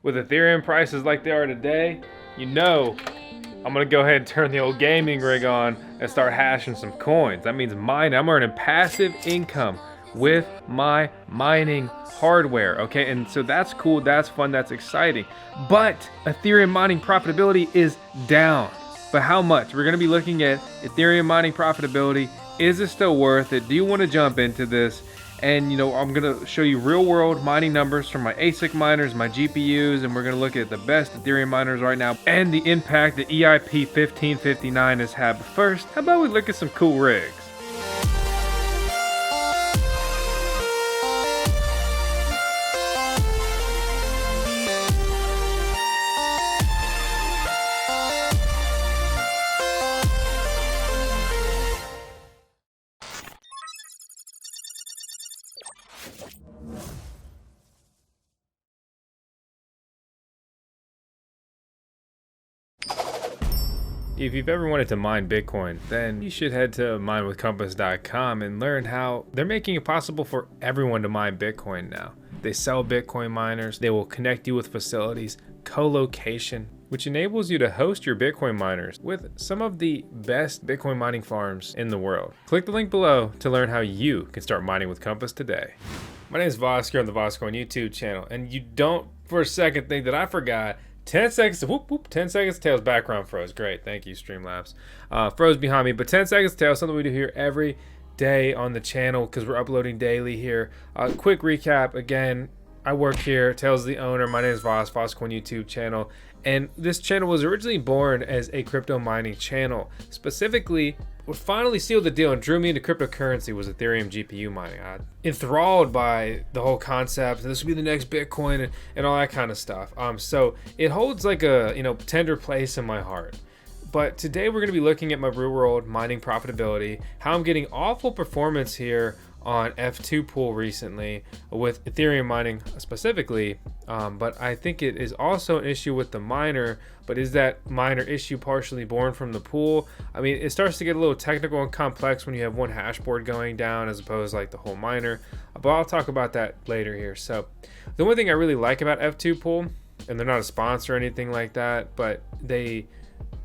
With Ethereum prices like they are today, you know I'm gonna go ahead and turn the old gaming rig on and start hashing some coins. That means mining. I'm earning passive income with my mining hardware, okay? And so that's cool, that's fun, that's exciting. But Ethereum mining profitability is down. But how much? We're gonna be looking at Ethereum mining profitability. Is it still worth it? Do you wanna jump into this? And I'm gonna show you real world mining numbers from my ASIC miners, my GPUs, and we're gonna look at the best Ethereum miners right now and the impact that EIP-1559 has had. But first, how about we look at some cool rigs? If you've ever wanted to mine Bitcoin, then you should head to minewithcompass.com and learn how they're making it possible for everyone to mine Bitcoin now. They sell Bitcoin miners, they will connect you with facilities, co-location, which enables you to host your Bitcoin miners with some of the best Bitcoin mining farms in the world. Click the link below to learn how you can start mining with Compass today. My name is Vosk, you're on the VoskCoin YouTube channel, and you don't for a second think that I forgot 10 seconds, 10 seconds tails background froze. Great, thank you, Streamlabs. Froze behind me, but 10 seconds tails, something we do here every day on the channel because we're uploading daily here. Quick recap, again, I work here, Tails is the owner. My name is Vosk, VoskCoin YouTube channel. And this channel was originally born as a crypto mining channel. Specifically, what finally sealed the deal and drew me into cryptocurrency was Ethereum GPU mining. I'm enthralled by the whole concept, and this will be the next Bitcoin and all that kind of stuff. So it holds like a tender place in my heart. But today we're going to be looking at my real world mining profitability, how I'm getting awful performance here on F2 pool recently with Ethereum mining specifically, but I think it is also an issue with the miner. But is that miner issue partially born from the pool? I mean, it starts to get a little technical and complex when you have one hash board going down as opposed to like the whole miner, but I'll talk about that later here. So the only thing I really like about F2 pool, and they're not a sponsor or anything like that, but they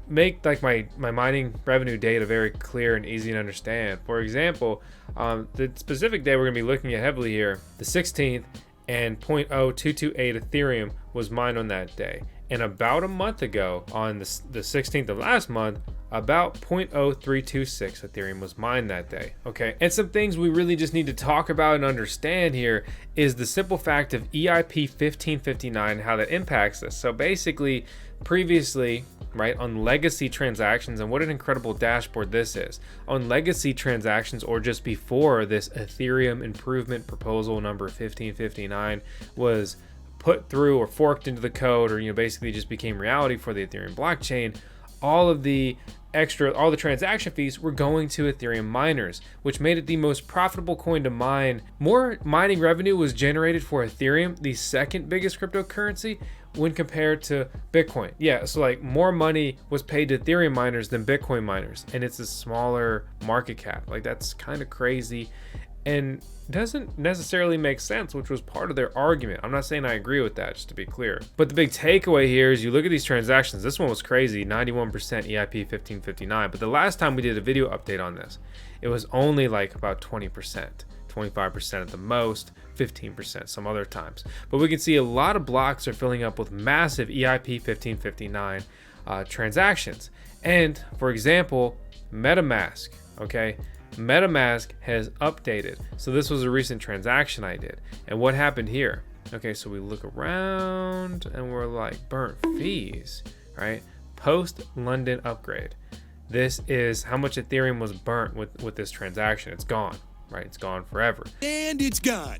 make like my mining revenue data very clear and easy to understand. For example, the specific day we're going to be looking at heavily here, the 16th, and 0.0228 Ethereum was mined on that day. And about a month ago, on the 16th of last month, about 0.0326 Ethereum was mined that day. Okay, and some things we really just need to talk about and understand here is the simple fact of EIP-1559, how that impacts us. So basically, previously, right, on legacy transactions, and what an incredible dashboard this is. On legacy transactions, or just before this Ethereum improvement proposal number 1559 was put through or forked into the code, or basically just became reality for the Ethereum blockchain, all the transaction fees were going to Ethereum miners, which made it the most profitable coin to mine. More mining revenue was generated for Ethereum, the second biggest cryptocurrency, when compared to Bitcoin. Yeah, so like more money was paid to Ethereum miners than Bitcoin miners, and it's a smaller market cap. Like, that's kind of crazy and doesn't necessarily make sense, which was part of their argument. I'm not saying I agree with that, just to be clear. But the big takeaway here is you look at these transactions. This one was crazy, 91% EIP 1559. But the last time we did a video update on this, it was only like about 20%, 25% at the most, 15% some other times. But we can see a lot of blocks are filling up with massive EIP 1559 transactions. And for example, MetaMask, okay? MetaMask has updated. So this was a recent transaction I did. And what happened here? Okay, so we look around and we're like, burnt fees, right? Post London upgrade. This is how much Ethereum was burnt with this transaction. It's gone, right? It's gone forever. And it's gone.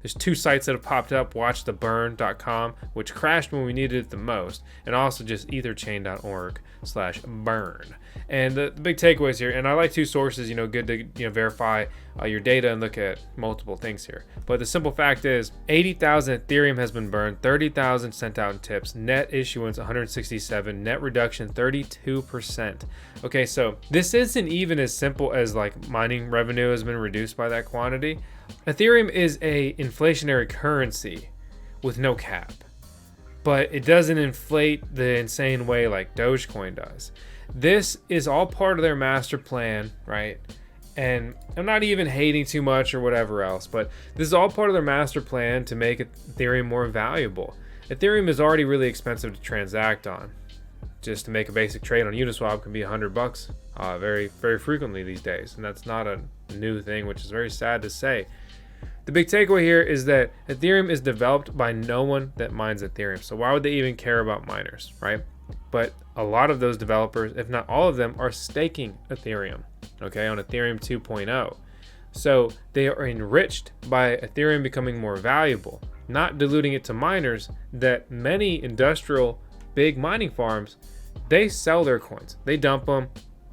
There's two sites that have popped up, watchtheburn.com, which crashed when we needed it the most, and also just etherchain.org/burn. And the big takeaways here, and I like two sources, good to verify your data and look at multiple things here. But the simple fact is 80,000 Ethereum has been burned, 30,000 sent out in tips, net issuance 167, net reduction 32%. Okay, so this isn't even as simple as like mining revenue has been reduced by that quantity. Ethereum is a inflationary currency with no cap. but it doesn't inflate the insane way like Dogecoin does. This is all part of their master plan, right? And I'm not even hating too much or whatever else, but this is all part of their master plan to make Ethereum more valuable. Ethereum is already really expensive to transact on. Just to make a basic trade on Uniswap can be $100 very, very frequently these days. And that's not a new thing, which is very sad to say. The big takeaway here is that Ethereum is developed by no one that mines Ethereum. So why would they even care about miners, right? But a lot of those developers, if not all of them, are staking Ethereum, okay, on Ethereum 2.0. So they are enriched by Ethereum becoming more valuable, not diluting it to miners that many industrial big mining farms, they sell their coins. They dump them.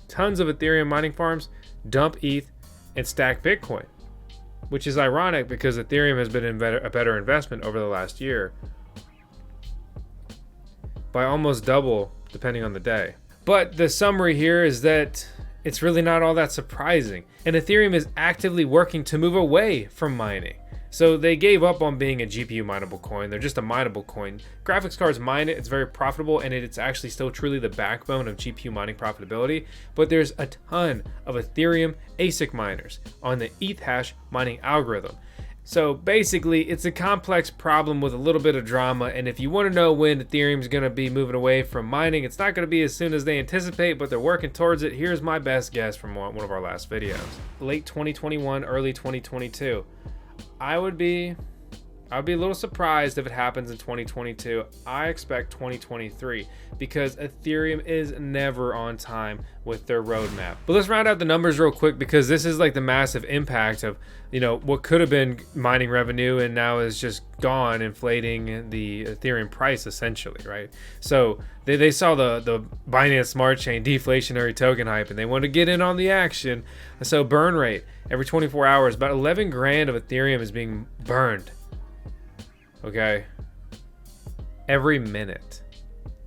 Tons of Ethereum mining farms dump ETH and stack Bitcoin, which is ironic because Ethereum has been a better investment over the last year by almost double depending on the day. But the summary here is that it's really not all that surprising, and Ethereum is actively working to move away from mining. So they gave up on being a GPU mineable coin. They're just a mineable coin. Graphics cards mine it, it's very profitable, and it's actually still truly the backbone of GPU mining profitability. But there's a ton of Ethereum ASIC miners on the ETH hash mining algorithm. So basically, it's a complex problem with a little bit of drama, and if you want to know when Ethereum's going to be moving away from mining, it's not going to be as soon as they anticipate, but they're working towards it. Here's my best guess from one of our last videos. Late 2021, early 2022. I'd be a little surprised if it happens in 2022. I expect 2023 because Ethereum is never on time with their roadmap. But let's round out the numbers real quick because this is like the massive impact of, you know, what could have been mining revenue and now is just gone, inflating the Ethereum price essentially, right? So they saw the Binance Smart Chain deflationary token hype and they wanted to get in on the action. So burn rate every 24 hours, about 11 grand of Ethereum is being burned. Okay, every minute.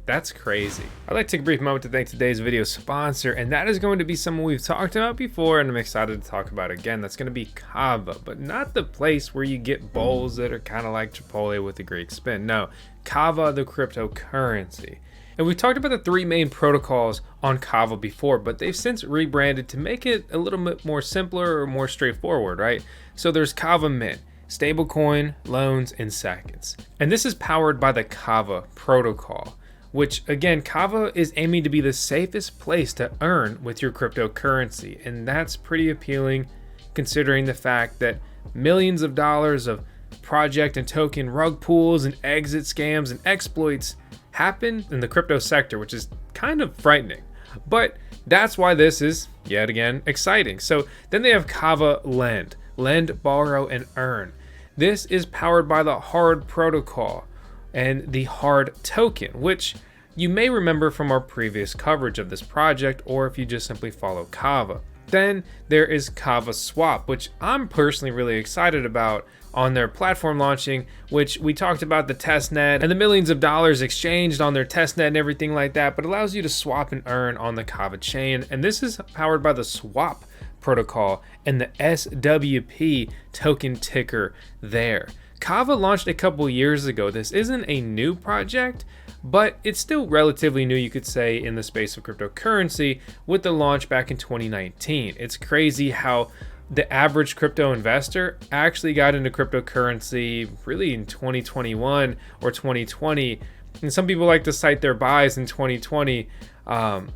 That's crazy. I'd like to take a brief moment to thank today's video sponsor, and that is going to be someone we've talked about before and I'm excited to talk about again. That's going to be Kava, but not the place where you get bowls that are kind of like Chipotle with a Greek spin. No, Kava, the cryptocurrency. And we've talked about the three main protocols on Kava before, but they've since rebranded to make it a little bit more simpler or more straightforward, right? So there's Kava Mint, stablecoin, loans, and seconds. And this is powered by the Kava protocol, which again, Kava is aiming to be the safest place to earn with your cryptocurrency. And that's pretty appealing considering the fact that millions of dollars of project and token rug pulls and exit scams and exploits happen in the crypto sector, which is kind of frightening. But that's why this is, yet again, exciting. So then they have Kava Lend, borrow, and earn. This is powered by the hard protocol and the hard token, which you may remember from our previous coverage of this project, or if you just simply follow Kava. Then there is Kava Swap, which I'm personally really excited about on their platform launching, which we talked about the testnet and the millions of dollars exchanged on their testnet and everything like that, but allows you to swap and earn on the Kava chain. And this is powered by the Swap protocol and the SWP token ticker there. Kava launched a couple years ago. This isn't a new project, but it's still relatively new, you could say, in the space of cryptocurrency with the launch back in 2019. It's crazy how the average crypto investor actually got into cryptocurrency really in 2021 or 2020. And some people like to cite their buys in 2020,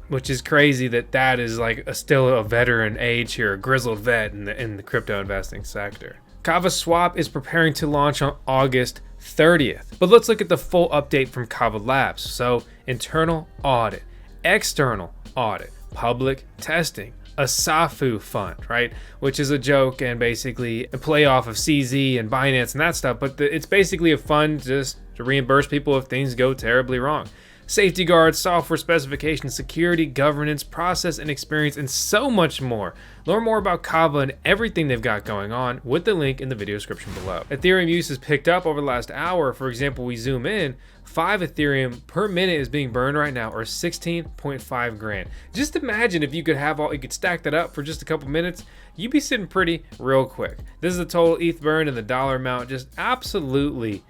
which is crazy that is like still a veteran age here, a grizzled vet in the crypto investing sector. Kava Swap is preparing to launch on August 30th. But let's look at the full update from Kava Labs. So internal audit, external audit, public testing, a SAFU fund, right? Which is a joke and basically a playoff of CZ and Binance and that stuff. But it's basically a fund just to reimburse people if things go terribly wrong. Safety guards, software specifications, security, governance, process and experience, and so much more. Learn more about Kava and everything they've got going on with the link in the video description below. Ethereum use has picked up over the last hour. For example, we zoom in, 5 Ethereum per minute is being burned right now, or 16.5 grand. Just imagine if you could stack that up for just a couple minutes, you'd be sitting pretty real quick. This is the total ETH burn and the dollar amount, just absolutely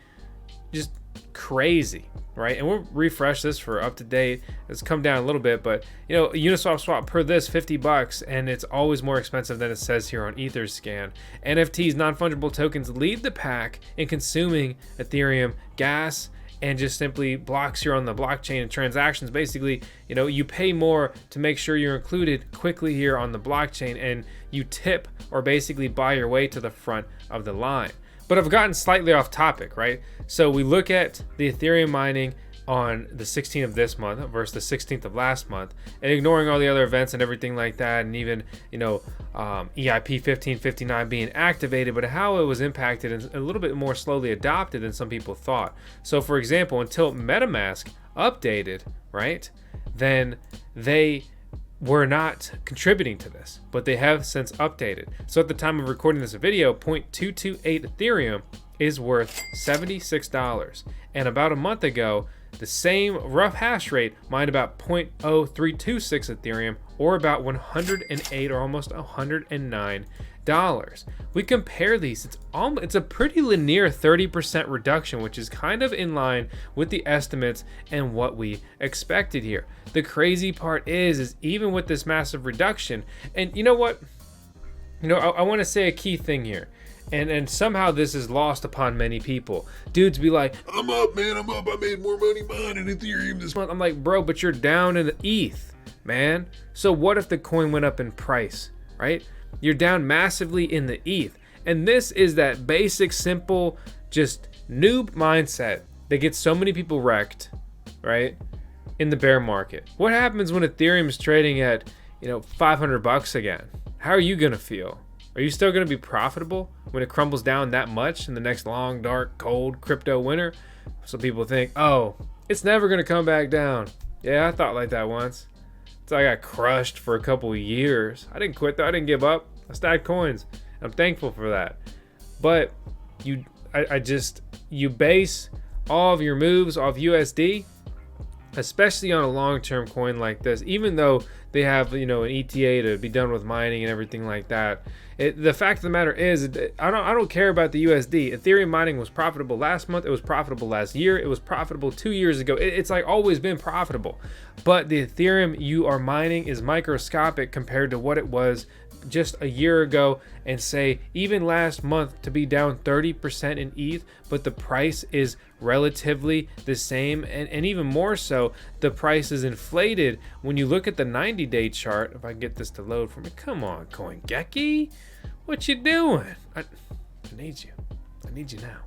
just crazy. right? And we'll refresh this for up to date. It's come down a little bit, but you know, Uniswap swap per this $50, and it's always more expensive than it says here on Etherscan. NFTs, non-fungible tokens, lead the pack in consuming Ethereum gas, and just simply blocks you on the blockchain and transactions. Basically, you know, you pay more to make sure you're included quickly here on the blockchain, and you tip or basically buy your way to the front of the line. But I've gotten slightly off topic, right? So we look at the Ethereum mining on the 16th of this month versus the 16th of last month, and ignoring all the other events and everything like that, and even, you know, EIP-1559 being activated, but how it was impacted and a little bit more slowly adopted than some people thought. So for example, until MetaMask updated, right, then they were not contributing to this, but they have since updated. So at the time of recording this video, 0.228 Ethereum is worth $76, and about a month ago, the same rough hash rate mined about 0.0326 Ethereum, or about 108 or almost $109. We compare these, it's a pretty linear 30% reduction, which is kind of in line with the estimates and what we expected here. The crazy part is even with this massive reduction, and you know what? You know, I want to say a key thing here. And somehow this is lost upon many people. Dudes be like, I'm up, man, I'm up. I made more money mining Ethereum this month. I'm like, bro, but you're down in the ETH, man. So what if the coin went up in price, right? You're down massively in the ETH. And this is that basic, simple, just noob mindset that gets so many people wrecked, right? In the bear market. What happens when Ethereum is trading at, you know, $500 again? How are you gonna feel? Are you still going to be profitable when it crumbles down that much in the next long, dark, cold crypto winter? Some people think, oh, it's never going to come back down. Yeah, I thought like that once. So I got crushed for a couple of years. I didn't quit though. I didn't give up. I stacked coins. I'm thankful for that. But you base all of your moves off USD, especially on a long-term coin like this, even though they have, you know, an ETA to be done with mining and everything like that. The fact of the matter is, I don't care about the USD. Ethereum mining was profitable last month. It was profitable last year. It was profitable 2 years ago. It's like always been profitable. But the Ethereum you are mining is microscopic compared to what it was just a year ago, and say even last month to be down 30% in ETH, but the price is relatively the same, and even more so, the price is inflated when you look at the 90-day chart. If I can get this to load for me, come on, CoinGecko, what you doing? I need you. I need you now.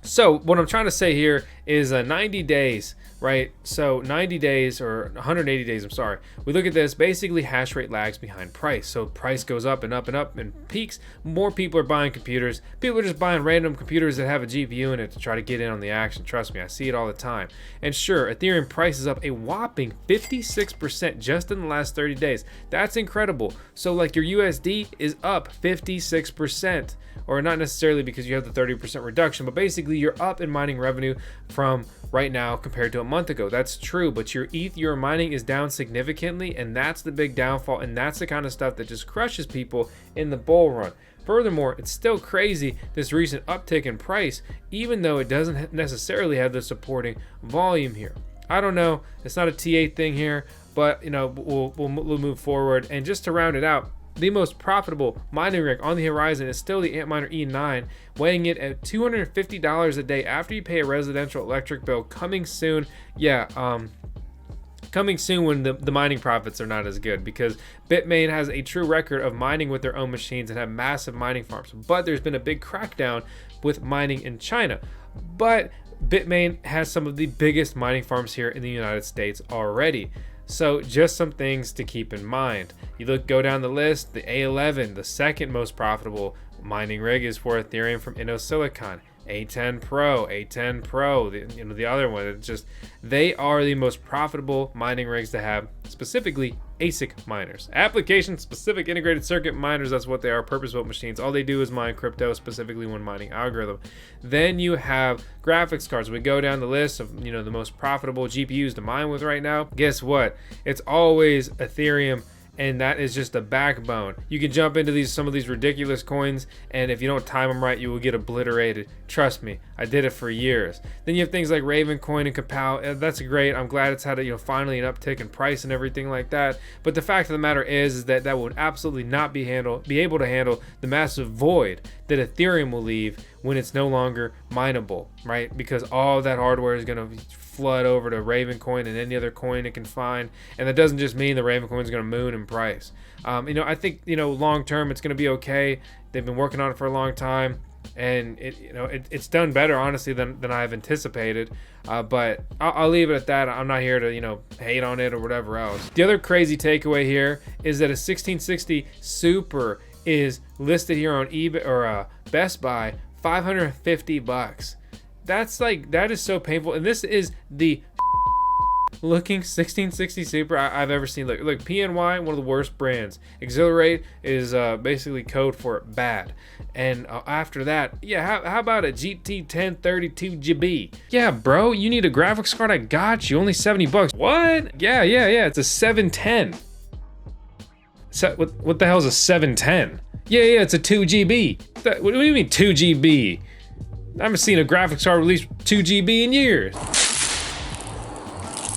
So what I'm trying to say here is 90 days, right? So 90 days or 180 days, I'm sorry. We look at this, basically hash rate lags behind price. So price goes up and up and up and peaks. More people are buying computers. People are just buying random computers that have a GPU in it to try to get in on the action. Trust me, I see it all the time. And sure, Ethereum price is up a whopping 56% just in the last 30 days. That's incredible. So like your USD is up 56%. Or not necessarily because you have the 30% reduction, but basically you're up in mining revenue from right now compared to a month ago. That's true, but your ETH you're mining is down significantly, and that's the big downfall, and that's the kind of stuff that just crushes people in the bull run. Furthermore, it's still crazy, this recent uptick in price, even though it doesn't necessarily have the supporting volume here. I don't know, it's not a T8 thing here, but you know, we'll move forward. And just to round it out, the most profitable mining rig on the horizon is still the Antminer E9, weighing it at $250 a day after you pay a residential electric bill. Coming soon. Coming soon when the mining profits are not as good, because Bitmain has a true record of mining with their own machines and have massive mining farms. But there's been a big crackdown with mining in China. But Bitmain has some of the biggest mining farms here in the United States already. So just some things to keep in mind. You go down the list, the A11, the second most profitable mining rig is for Ethereum from InnoSilicon. A10 Pro, the other one. It's just, they are the most profitable mining rigs to have, specifically ASIC miners. Application specific integrated circuit miners, that's what they are, purpose-built machines. All they do is mine crypto, specifically when mining algorithm. Then you have graphics cards. We go down the list of, the most profitable GPUs to mine with right now. Guess what? It's always Ethereum and that is just the backbone. You can jump into some of these ridiculous coins, and if you don't time them right, you will get obliterated. Trust me, I did it for years. Then you have things like Raven Coin and Kapow. That's great. I'm glad it's had a, finally an uptick in price and everything like that. But the fact of the matter is that that would absolutely not be able to handle the massive void that Ethereum will leave when it's no longer mineable, right? Because all that hardware is going to flood over to Raven Coin and any other coin it can find, and that doesn't just mean the Raven Coin is going to moon in price. I think long term it's going to be okay. They've been working on it for a long time, and it's done better honestly than I've anticipated. But I'll leave it at that. I'm not here to hate on it or whatever else. The other crazy takeaway here is that a 1660 Super is listed here on eBay or Best Buy, $550. That is so painful. And this is the looking 1660 Super I've ever seen. Look, PNY, one of the worst brands. Exhilarate is basically code for bad. And after that, yeah, how about a GT 1032 GB? Yeah, bro, you need a graphics card? I got you. Only $70. What? Yeah. It's a 710. What the hell is a 710? Yeah, it's a 2 GB. What do you mean 2 GB? I haven't seen a graphics card release 2 GB in years.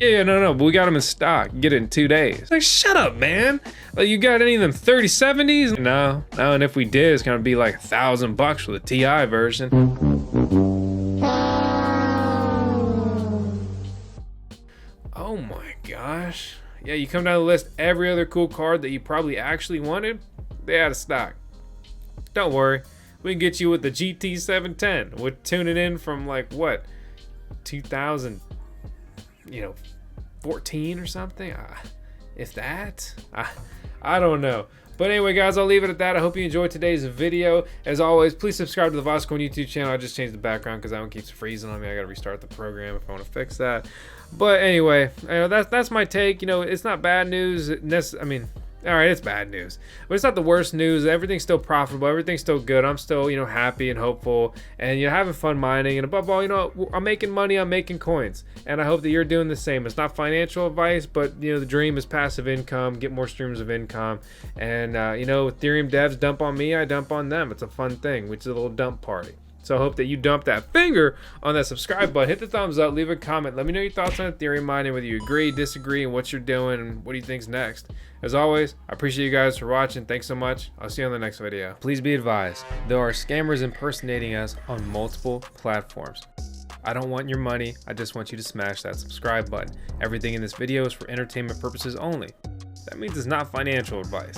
Yeah, no, but we got them in stock. Get it in 2 days. Like, shut up, man. Like, you got any of them 3070s? No, and if we did, it's gonna be like $1,000 for the TI version. Oh my gosh. Yeah, you come down the list, every other cool card that you probably actually wanted, they out of stock. Don't worry, we can get you with the GT 710. We're tuning in from like what, 2014 or something, if that. I don't know. But anyway, guys, I'll leave it at that. I hope you enjoyed today's video. As always, please subscribe to the VoskCoin YouTube channel. I just changed the background because that one keeps freezing on me. I gotta restart the program if I want to fix that. But anyway, that's my take. It's not bad news. All right, it's bad news, but it's not the worst news. Everything's still profitable. Everything's still good. I'm still, happy and hopeful, and having fun mining. And above all, I'm making money. I'm making coins, and I hope that you're doing the same. It's not financial advice, but the dream is passive income. Get more streams of income, and Ethereum devs dump on me. I dump on them. It's a fun thing, which is a little dump party. So I hope that you dump that finger on that subscribe button, hit the thumbs up, leave a comment. Let me know your thoughts on Ethereum mining, whether you agree, disagree, and what you're doing, and what do you think's next. As always, I appreciate you guys for watching. Thanks so much. I'll see you on the next video. Please be advised, there are scammers impersonating us on multiple platforms. I don't want your money. I just want you to smash that subscribe button. Everything in this video is for entertainment purposes only. That means it's not financial advice.